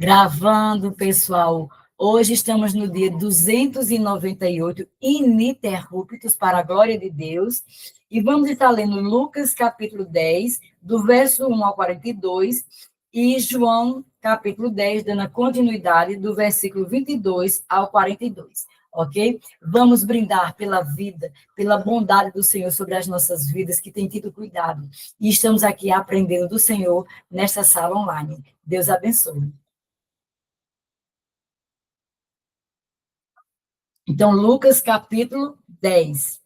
Gravando, pessoal. Hoje estamos no dia 298, ininterruptos para a glória de Deus. E vamos estar lendo Lucas, capítulo 10, do verso 1 ao 42, e João, capítulo 10, dando a continuidade do versículo 22 ao 42. Ok? Vamos brindar pela vida, pela bondade do Senhor sobre as nossas vidas, que tem tido cuidado. E estamos aqui aprendendo do Senhor nesta sala online. Deus abençoe. Então, Lucas capítulo 10.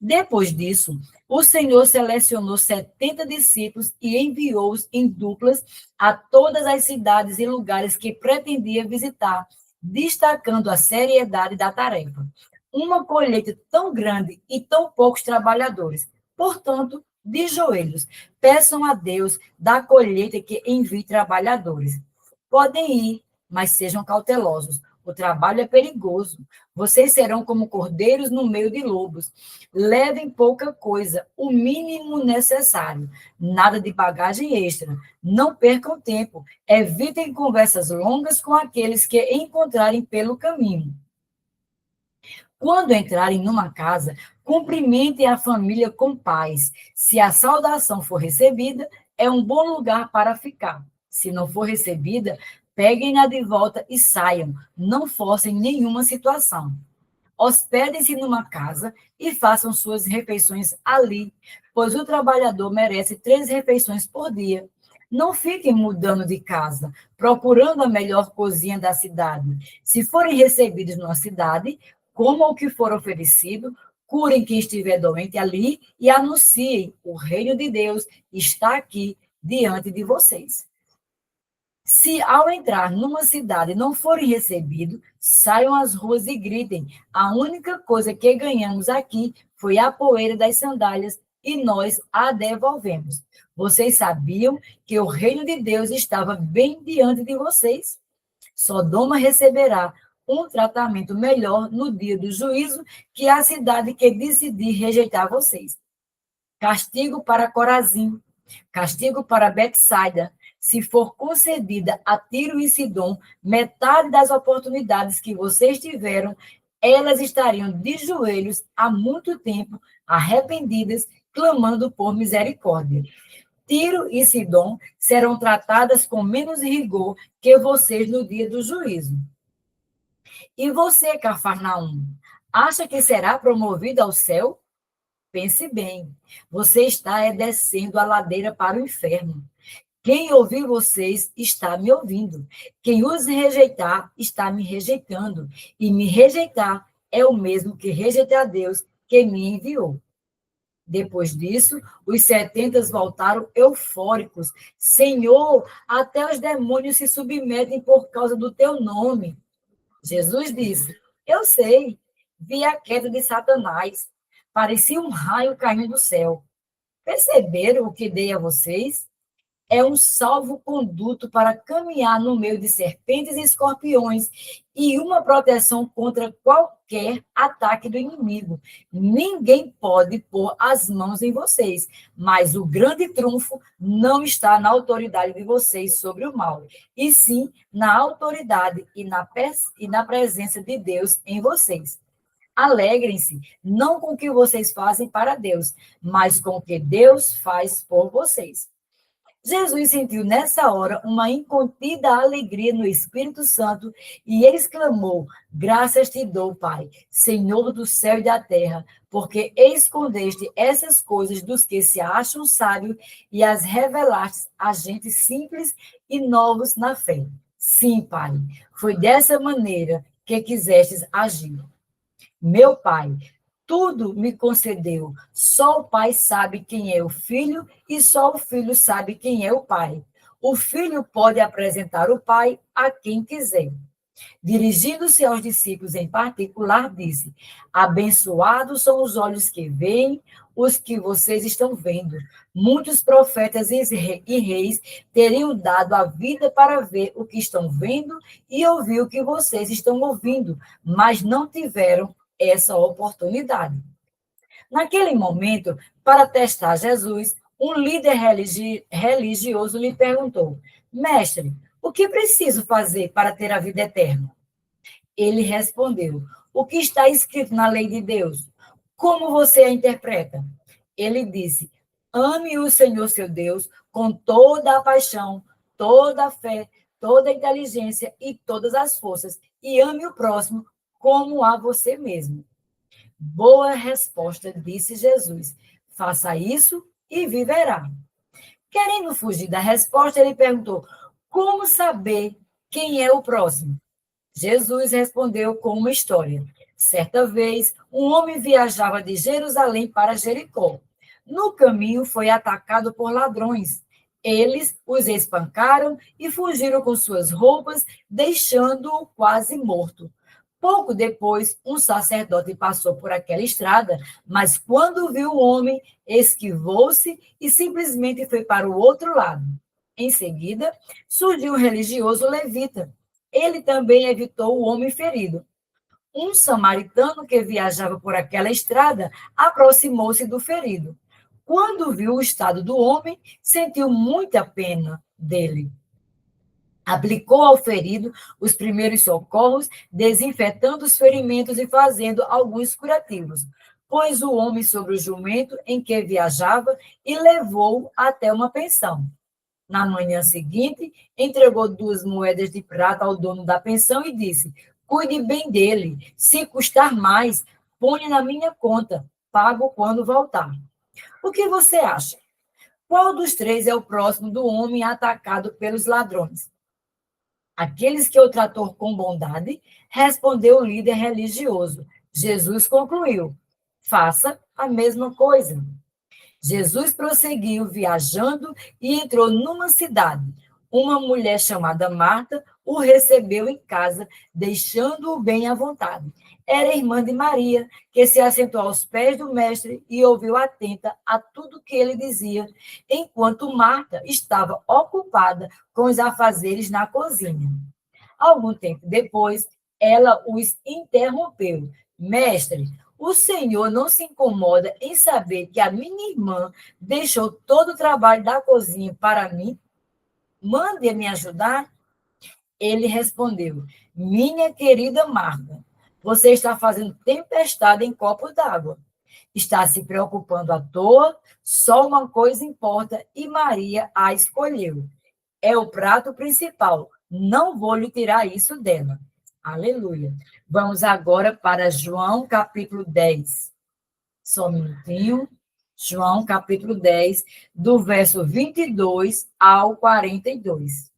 Depois disso, o Senhor selecionou 70 discípulos e enviou-os em duplas a todas as cidades e lugares que pretendia visitar, destacando a seriedade da tarefa. Uma colheita tão grande e tão poucos trabalhadores. Portanto, de joelhos, peçam a Deus da colheita que envie trabalhadores. Podem ir, mas sejam cautelosos. O trabalho é perigoso. Vocês serão como cordeiros no meio de lobos. Levem pouca coisa, o mínimo necessário. Nada de bagagem extra. Não percam tempo. Evitem conversas longas com aqueles que encontrarem pelo caminho. Quando entrarem numa casa, cumprimentem a família com paz. Se a saudação for recebida, é um bom lugar para ficar. Se não for recebida, peguem-na de volta e saiam. Não forcem nenhuma situação. Hospedem-se numa casa e façam suas refeições ali, pois o trabalhador merece 3 refeições por dia. Não fiquem mudando de casa, procurando a melhor cozinha da cidade. Se forem recebidos numa cidade, comam o que for oferecido, curem quem estiver doente ali e anunciem: o reino de Deus está aqui diante de vocês. Se ao entrar numa cidade não forem recebidos, saiam às ruas e gritem: a única coisa que ganhamos aqui foi a poeira das sandálias e nós a devolvemos. Vocês sabiam que o reino de Deus estava bem diante de vocês? Sodoma receberá um tratamento melhor no dia do juízo que a cidade que decidir rejeitar vocês. Castigo para Corazim, castigo para Betsaida. Se for concedida a Tiro e Sidom metade das oportunidades que vocês tiveram, elas estariam de joelhos há muito tempo, arrependidas, clamando por misericórdia. Tiro e Sidom serão tratadas com menos rigor que vocês no dia do juízo. E você, Cafarnaum, acha que será promovido ao céu? Pense bem, você está descendo a ladeira para o inferno. Quem ouvir vocês está me ouvindo. Quem os rejeitar está me rejeitando. E me rejeitar é o mesmo que rejeitar Deus que me enviou. Depois disso, os 70 voltaram eufóricos. Senhor, até os demônios se submetem por causa do teu nome. Jesus disse: eu sei, vi a queda de Satanás. Parecia um raio caindo do céu. Perceberam o que dei a vocês? É um salvo-conduto para caminhar no meio de serpentes e escorpiões e uma proteção contra qualquer ataque do inimigo. Ninguém pode pôr as mãos em vocês, mas o grande trunfo não está na autoridade de vocês sobre o mal, e sim na autoridade e na presença de Deus em vocês. Alegrem-se, não com o que vocês fazem para Deus, mas com o que Deus faz por vocês. Jesus sentiu nessa hora uma incontida alegria no Espírito Santo e exclamou: graças te dou, Pai, Senhor do céu e da terra, porque escondeste essas coisas dos que se acham sábios e as revelaste a gente simples e novos na fé. Sim, Pai, foi dessa maneira que quisestes agir. Meu Pai, tudo me concedeu. Só o Pai sabe quem é o Filho e só o Filho sabe quem é o Pai. O Filho pode apresentar o Pai a quem quiser. Dirigindo-se aos discípulos em particular, disse: abençoados são os olhos que veem os que vocês estão vendo. Muitos profetas e reis teriam dado a vida para ver o que estão vendo e ouvir o que vocês estão ouvindo, mas não tiveram essa oportunidade. Naquele momento, para testar Jesus, um líder religioso lhe perguntou: mestre, o que preciso fazer para ter a vida eterna? Ele respondeu, o que está escrito na lei de Deus? Como você a interpreta? Ele disse, ame o Senhor seu Deus com toda a paixão, toda a fé, toda a inteligência e todas as forças, e ame o próximo como a você mesmo. Boa resposta, disse Jesus. Faça isso e viverá. Querendo fugir da resposta, ele perguntou, como saber quem é o próximo? Jesus respondeu com uma história. Certa vez, um homem viajava de Jerusalém para Jericó. No caminho, foi atacado por ladrões. Eles os espancaram e fugiram com suas roupas, deixando-o quase morto. Pouco depois, um sacerdote passou por aquela estrada, mas quando viu o homem, esquivou-se e simplesmente foi para o outro lado. Em seguida, surgiu um religioso levita. Ele também evitou o homem ferido. Um samaritano que viajava por aquela estrada aproximou-se do ferido. Quando viu o estado do homem, sentiu muita pena dele. Aplicou ao ferido os primeiros socorros, desinfetando os ferimentos e fazendo alguns curativos. Pôs o homem sobre o jumento em que viajava e levou-o até uma pensão. Na manhã seguinte, entregou 2 moedas de prata ao dono da pensão e disse, cuide bem dele, se custar mais, ponha na minha conta, pago quando voltar. O que você acha? Qual dos 3 é o próximo do homem atacado pelos ladrões? Aqueles que o tratou com bondade, respondeu o líder religioso. Jesus concluiu, faça a mesma coisa. Jesus prosseguiu viajando e entrou numa cidade. Uma mulher chamada Marta o recebeu em casa, deixando-o bem à vontade. Era irmã de Maria, que se assentou aos pés do mestre e ouviu atenta a tudo que ele dizia, enquanto Marta estava ocupada com os afazeres na cozinha. Algum tempo depois, ela os interrompeu. Mestre, o senhor não se incomoda em saber que a minha irmã deixou todo o trabalho da cozinha para mim? Mande me ajudar? Ele respondeu, minha querida Marta, você está fazendo tempestade em copos d'água. Está se preocupando à toa, só uma coisa importa e Maria a escolheu. É o prato principal, não vou lhe tirar isso dela. Aleluia. Vamos agora para João, capítulo 10. Só um minutinho. João, capítulo 10, do verso 22 ao 42.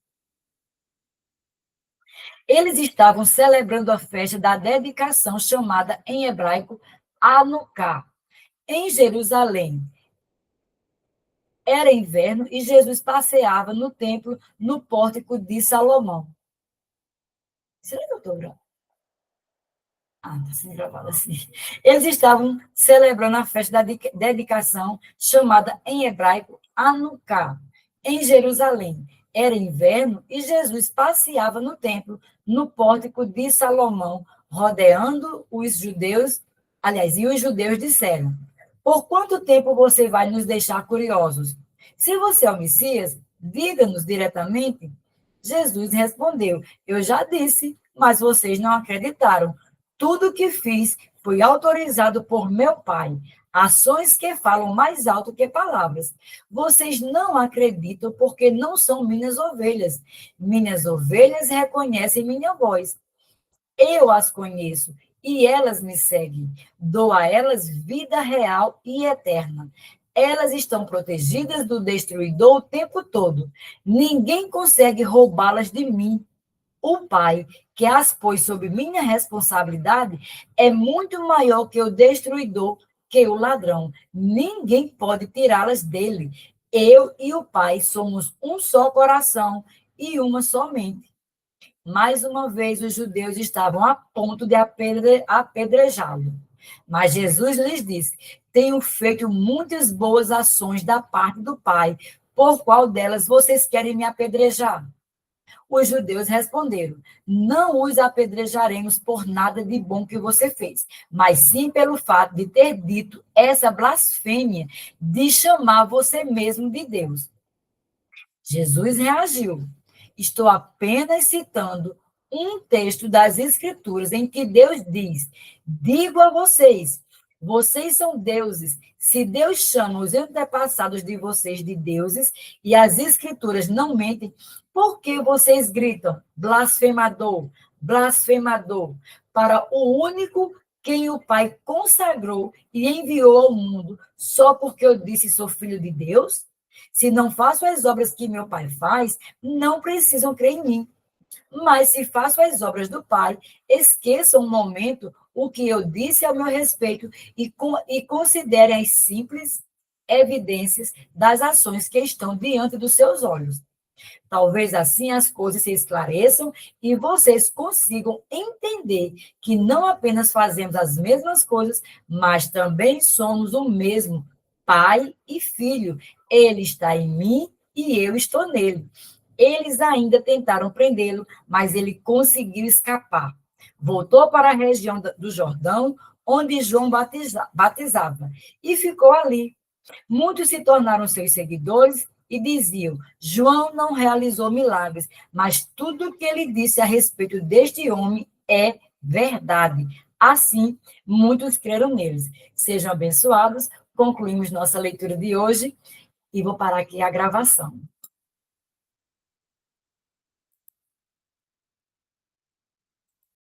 Eles estavam celebrando a festa da dedicação, chamada em hebraico Hanukkah, em Jerusalém. Era inverno e Jesus passeava no templo, no pórtico de Salomão. Será que eu estou gravando? Está sendo gravado assim. Eles estavam celebrando a festa da dedicação, chamada em hebraico Hanukkah, em Jerusalém. Era inverno e Jesus passeava no templo, no pórtico de Salomão, rodeando os judeus. Aliás, e os judeus disseram, por quanto tempo você vai nos deixar curiosos? Se você é o Messias, diga-nos diretamente. Jesus respondeu, eu já disse, mas vocês não acreditaram. Tudo o que fiz foi autorizado por meu Pai. Ações que falam mais alto que palavras. Vocês não acreditam porque não são minhas ovelhas. Minhas ovelhas reconhecem minha voz. Eu as conheço e elas me seguem. Dou a elas vida real e eterna. Elas estão protegidas do destruidor o tempo todo. Ninguém consegue roubá-las de mim. O Pai, que as pôs sob minha responsabilidade, é muito maior que o destruidor, que o ladrão. Ninguém pode tirá-las dele. Eu e o Pai somos um só coração e uma só mente. Mais uma vez, os judeus estavam a ponto de apedrejá-lo. Mas Jesus lhes disse, tenho feito muitas boas ações da parte do Pai, por qual delas vocês querem me apedrejar? Os judeus responderam, não os apedrejaremos por nada de bom que você fez, mas sim pelo fato de ter dito essa blasfêmia de chamar você mesmo de Deus. Jesus reagiu. Estou apenas citando um texto das Escrituras em que Deus diz: digo a vocês, vocês são deuses. Se Deus chama os antepassados de vocês de deuses e as Escrituras não mentem, por que vocês gritam blasfemador, blasfemador, para o único quem o Pai consagrou e enviou ao mundo, só porque eu disse sou filho de Deus? Se não faço as obras que meu Pai faz, não precisam crer em mim. Mas se faço as obras do Pai, esqueçam um momento o que eu disse a meu respeito e considerem as simples evidências das ações que estão diante dos seus olhos. Talvez assim as coisas se esclareçam e vocês consigam entender que não apenas fazemos as mesmas coisas, mas também somos o mesmo Pai e Filho. Ele está em mim e eu estou nele. Eles ainda tentaram prendê-lo, mas ele conseguiu escapar. Voltou para a região do Jordão, onde João batizava, e ficou ali. Muitos se tornaram seus seguidores e diziam: João não realizou milagres, mas tudo o que ele disse a respeito deste homem é verdade. Assim, muitos creram neles. Sejam abençoados. Concluímos nossa leitura de hoje e vou parar aqui a gravação.